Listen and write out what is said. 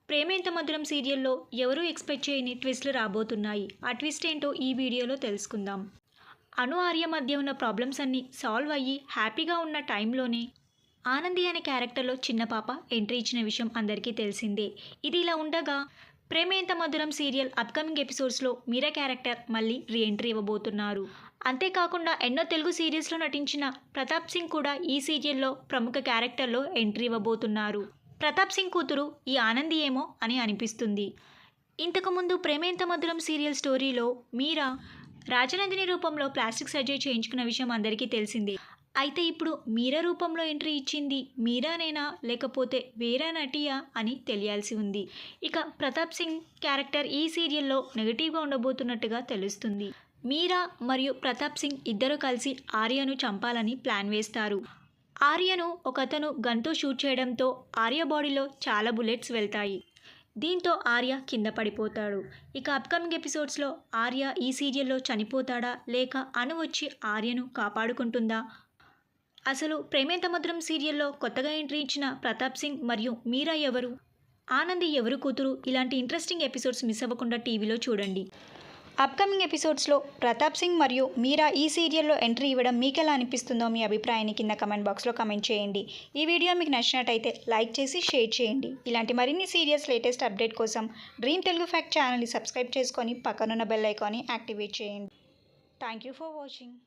ప్రేమ ఎంత మధురం సీరియల్లో ఎవరూ ఎక్స్పెక్ట్ చేయని ట్విస్ట్లు రాబోతున్నాయి. ఆ ట్విస్ట్ ఏంటో ఈ వీడియోలో తెలుసుకుందాం. అను ఆర్య మధ్య ఉన్న ప్రాబ్లమ్స్ అన్నీ సాల్వ్ అయ్యి హ్యాపీగా ఉన్న టైంలోనే ఆనంది అనే క్యారెక్టర్లో చిన్న పాప ఎంట్రీ ఇచ్చిన విషయం అందరికీ తెలిసిందే. ఇది ఇలా ఉండగా ప్రేమ ఎంత మధురం సీరియల్ అప్కమింగ్ ఎపిసోడ్స్లో మీరా క్యారెక్టర్ మళ్ళీ రీఎంట్రీ ఇవ్వబోతున్నారు. అంతేకాకుండా ఎన్నో తెలుగు సీరియల్స్లో నటించిన ప్రతాప్ సింగ్ కూడా ఈ సీరియల్లో ప్రముఖ క్యారెక్టర్లో ఎంట్రీ ఇవ్వబోతున్నారు. ప్రతాప్ సింగ్ కూతురు ఈ ఆనంది ఏమో అని అనిపిస్తుంది. ఇంతకుముందు ప్రేమ ఎంత మధురం సీరియల్ స్టోరీలో మీరా రాజనందిని రూపంలో ప్లాస్టిక్ సర్జరీ చేయించుకున్న విషయం అందరికీ తెలిసిందే. అయితే ఇప్పుడు మీరా రూపంలో ఎంట్రీ ఇచ్చింది మీరానేనా లేకపోతే వేరే నటియా అని తెలియాల్సి ఉంది. ఇక ప్రతాప్ సింగ్ క్యారెక్టర్ ఈ సీరియల్లో నెగిటివ్గా ఉండబోతున్నట్టుగా తెలుస్తుంది. మీరా మరియు ప్రతాప్ సింగ్ ఇద్దరు కలిసి ఆర్యను చంపాలని ప్లాన్ వేస్తారు. ఆర్యను ఒకతను గన్తో షూట్ చేయడంతో ఆర్య బాడీలో చాలా బుల్లెట్స్ వెళ్తాయి. దీంతో ఆర్య కింద పడిపోతాడు. ఇక అప్కమింగ్ ఎపిసోడ్స్లో ఆర్య ఈ సీరియల్లో చనిపోతాడా లేక అను వచ్చి ఆర్యను కాపాడుకుంటుందా? అసలు ప్రేమ ఎంత మధురం సీరియల్లో కొత్తగా ఎంట్రీ ఇచ్చిన ప్రతాప్ సింగ్ మరియు మీరా ఎవరు? ఆనంది ఎవరు కూతురు? ఇలాంటి ఇంట్రెస్టింగ్ ఎపిసోడ్స్ మిస్ అవ్వకుండా టీవీలో చూడండి. అప్కమింగ్ ఎపిసోడ్స్లో ప్రతాప్ సింగ్ మరియు మీరా ఈ సీరియల్లో ఎంట్రీ ఇవ్వడం మీకు ఎలా అనిపిస్తుందో మీ అభిప్రాయాన్ని కింద కమెంట్ బాక్స్లో కమెంట్ చేయండి. ఈ వీడియో మీకు నచ్చినట్టయితే లైక్ చేసి షేర్ చేయండి. ఇలాంటి మరిన్ని సీరియల్స్ లేటెస్ట్ అప్డేట్ కోసం డ్రీమ్ తెలుగు ఫ్యాక్ట్ ఛానల్ని సబ్స్క్రైబ్ చేసుకొని పక్కనున్న బెల్ ఐకాన్ని యాక్టివేట్ చేయండి. Thank you for watching.